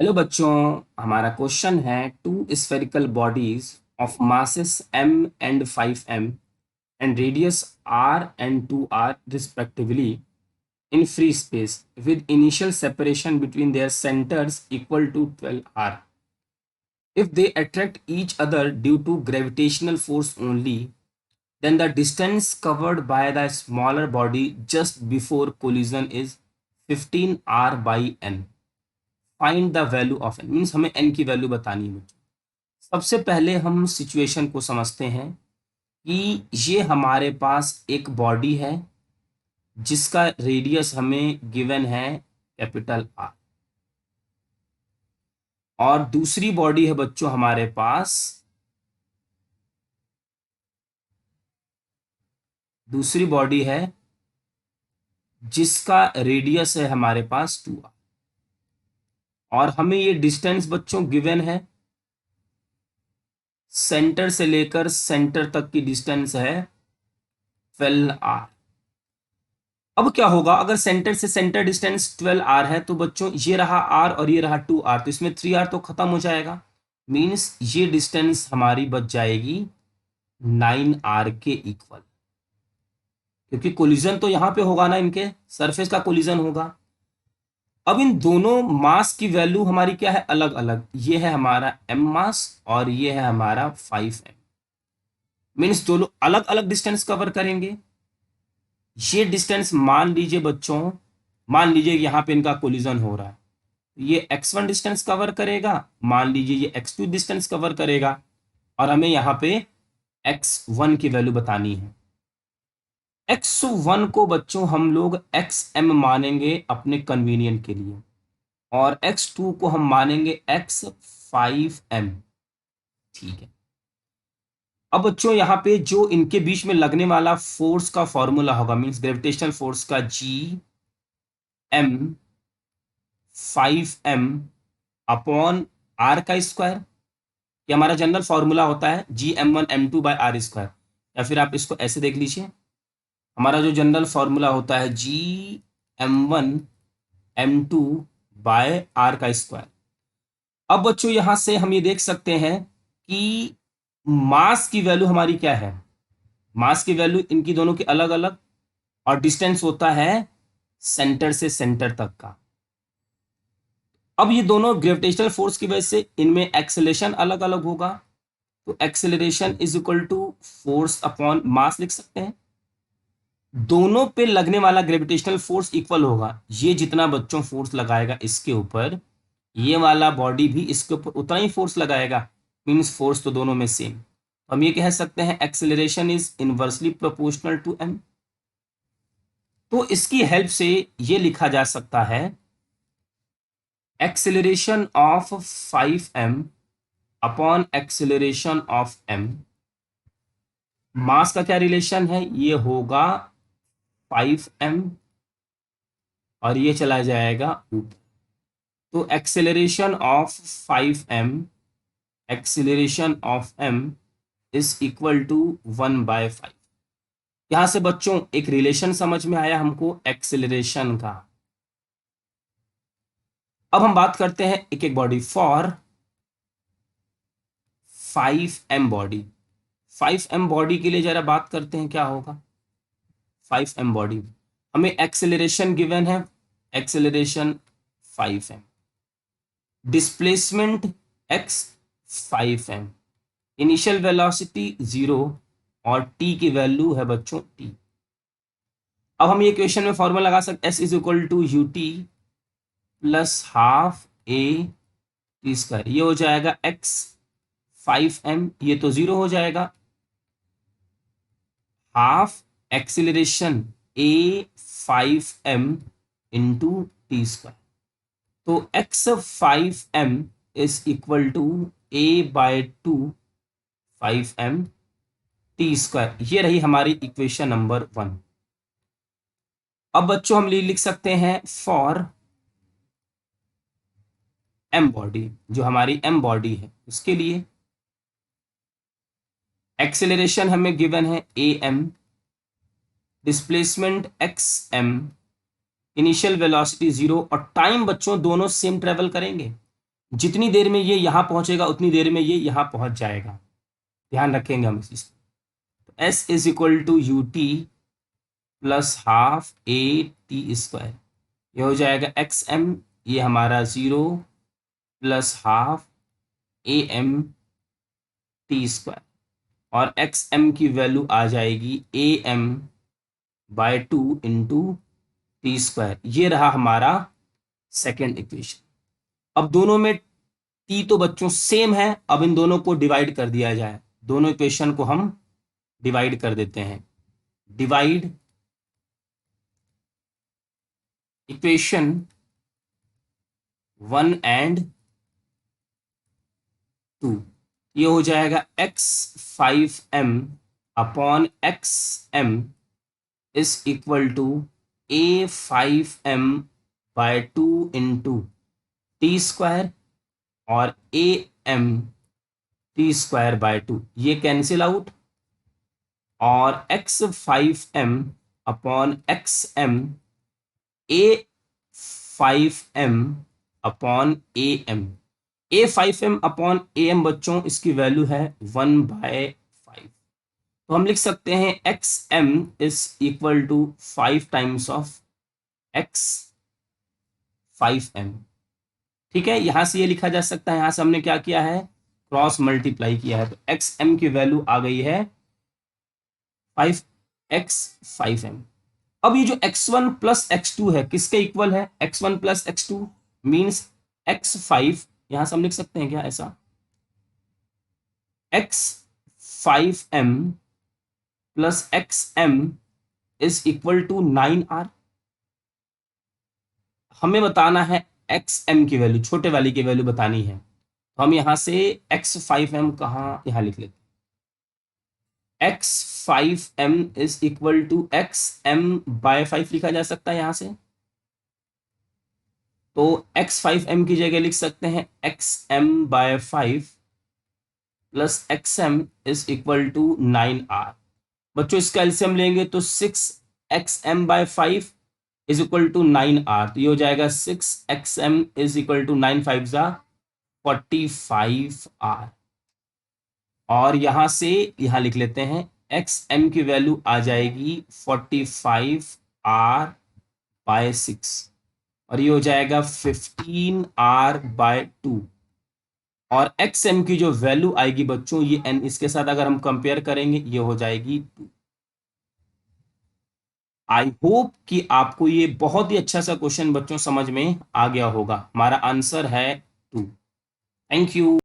Hello बच्चों। हमारा question है two spherical bodies of masses m and 5m and radius r and 2r respectively in free space with initial separation between their centers equal to 12 r. If they attract each other due to gravitational force only, then the distance covered by the smaller body just before collision is 15 r by n. Find the value of N means हमें N की value बतानी है बच्चों। सबसे पहले हम situation को समझते हैं कि ये हमारे पास एक बॉडी है जिसका रेडियस हमें गिवन है कैपिटल आर, और दूसरी बॉडी है बच्चों हमारे पास, दूसरी बॉडी है जिसका रेडियस है हमारे पास 2r, और हमें ये डिस्टेंस बच्चों गिवन है, सेंटर से लेकर सेंटर तक की डिस्टेंस है 12r। अब क्या होगा अगर सेंटर से सेंटर डिस्टेंस 12r है तो बच्चों ये रहा r और ये रहा 2r, तो इसमें 3r तो खत्म हो जाएगा। मीन्स ये डिस्टेंस हमारी बच जाएगी 9r के इक्वल, क्योंकि कोलिजन तो यहां पे होगा ना, इनके सरफेस का कोलिजन होगा। अब इन दोनों मास की वैल्यू हमारी क्या है, अलग अलग। ये है हमारा m मास और ये है हमारा 5m। मीन्स दोनों अलग अलग डिस्टेंस कवर करेंगे। ये डिस्टेंस मान लीजिए बच्चों, मान लीजिए यहां पे इनका कोलिजन हो रहा है, ये x1 डिस्टेंस कवर करेगा, मान लीजिए ये x2 डिस्टेंस कवर करेगा, और हमें यहाँ पे x1 की वैल्यू बतानी है। x1 को बच्चों हम लोग xm मानेंगे अपने कन्वीनियंट के लिए, और x2 को हम मानेंगे x5m। ठीक है। अब बच्चों यहाँ पे जो इनके बीच में लगने वाला फोर्स का फॉर्मूला होगा, मीन्स ग्रेविटेशनल फोर्स का Gm 5m अपॉन आर का स्क्वायर, ये हमारा जनरल फॉर्मूला होता है Gm1m2/r²। या फिर आप इसको ऐसे देख लीजिए, हमारा जो जनरल फॉर्मूला होता है Gm1m2/r²। अब बच्चों यहां से हम ये देख सकते हैं कि मास की वैल्यू हमारी क्या है, मास की वैल्यू इनकी दोनों की अलग अलग, और डिस्टेंस होता है सेंटर से सेंटर तक का। अब ये दोनों ग्रेविटेशनल फोर्स की वजह से इनमें एक्सेलरेशन अलग अलग होगा, तो acceleration is equal to force upon mass लिख सकते हैं। दोनों पे लगने वाला ग्रेविटेशनल फोर्स इक्वल होगा, ये जितना बच्चों फोर्स लगाएगा इसके ऊपर, ये वाला बॉडी भी इसके ऊपर उतना ही फोर्स लगाएगा। मीन्स फोर्स तो दोनों में सेम। हम ये कह सकते हैं acceleration is inversely proportional to m। तो इसकी हेल्प से ये लिखा जा सकता है acceleration of 5m upon acceleration of m। मास का क्या रिलेशन है, ये होगा 5m और ये चला जाएगा ऊपर। तो acceleration of 5m, acceleration of m is equal to 1/5। यहां से बच्चों एक रिलेशन समझ में आया हमको एक्सेलरेशन का। अब हम बात करते हैं एक एक body. For 5m body, 5m body के लिए जरा बात करते हैं क्या होगा। 5m बॉडी हमें एक्सेलरेशन गिवन है, acceleration 5m, displacement x 5m, initial velocity 0, और t की वैल्यू है बच्चों t। अब हम ये इक्वेशन में फॉर्मूला लगा सकते, s is equal to u t plus half a t square. ये हो जाएगा x 5m, ये तो 0 हो जाएगा, half acceleration a 5m into t square. तो x 5m is equal to a/2 5m t square. ये रही हमारी इक्वेशन नंबर 1। अब बच्चों हम लिख सकते हैं फॉर m बॉडी, जो हमारी m बॉडी है उसके लिए एक्सेलरेशन हमें गिवन है am, displacement xm, initial velocity 0, और टाइम बच्चों दोनों सेम ट्रेवल करेंगे। जितनी देर में ये यहाँ पहुंचेगा उतनी देर में ये यहाँ पहुंच जाएगा, ध्यान रखेंगे हम इस चीज। तो S is equal to u t plus half a t square, ये हो जाएगा एक्स एम, ये हमारा 0 plus half a m t square, और एक्स एम की वैल्यू आ जाएगी a m by 2 into t square. ये रहा हमारा सेकेंड इक्वेशन। अब दोनों में टी तो बच्चों सेम है, अब इन दोनों को डिवाइड कर दिया जाए। दोनों इक्वेशन को हम डिवाइड कर देते हैं। डिवाइड इक्वेशन 1 एंड 2, ये हो जाएगा x5m upon x m is equal to a5m by 2 into t square और a m t square by 2, ये कैंसिल आउट, और x5m upon x m a5m upon a m, a5m upon a m बच्चों इसकी value है 1/5। तो हम लिख सकते हैं x m is equal to 5 times of x5m। ठीक है, यहां से ये लिखा जा सकता है, यहां से हमने क्या किया है, क्रॉस मल्टीप्लाई किया है, तो एक्स एम की वैल्यू आ गई है 5x5m। अब ये जो x1 प्लस x2 है किसके इक्वल है, x1 plus x2 means x5, यहां से हम लिख सकते हैं क्या ऐसा, x5m plus xm is equal to 9r। हमें बताना है xm की वैल्यू, छोटे वाली की वैल्यू बतानी है, तो हम यहां से x5m कहाँ, यहां लिख लेते हैं, x5m is equal to xm by 5 लिखा जा सकता है यहां से। तो x5m की जगह लिख सकते हैं xm by 5 plus xm is equal to 9r। बच्चों इसका एलसीएम लेंगे तो 6xm bye 5 is equal to 9r, तो ये हो जाएगा 6xm इज इक्वल टू 9 5 जा 45r। और यहां से यहां लिख लेते हैं xm की वैल्यू आ जाएगी 45r बाय 6, और ये हो जाएगा 15r बाय 2, और xm की जो वैल्यू आएगी बच्चों ये n इसके साथ अगर हम कंपेयर करेंगे ये हो जाएगी 2। आई होप कि आपको ये बहुत ही अच्छा सा क्वेश्चन बच्चों समझ में आ गया होगा। हमारा आंसर है 2। Thank you.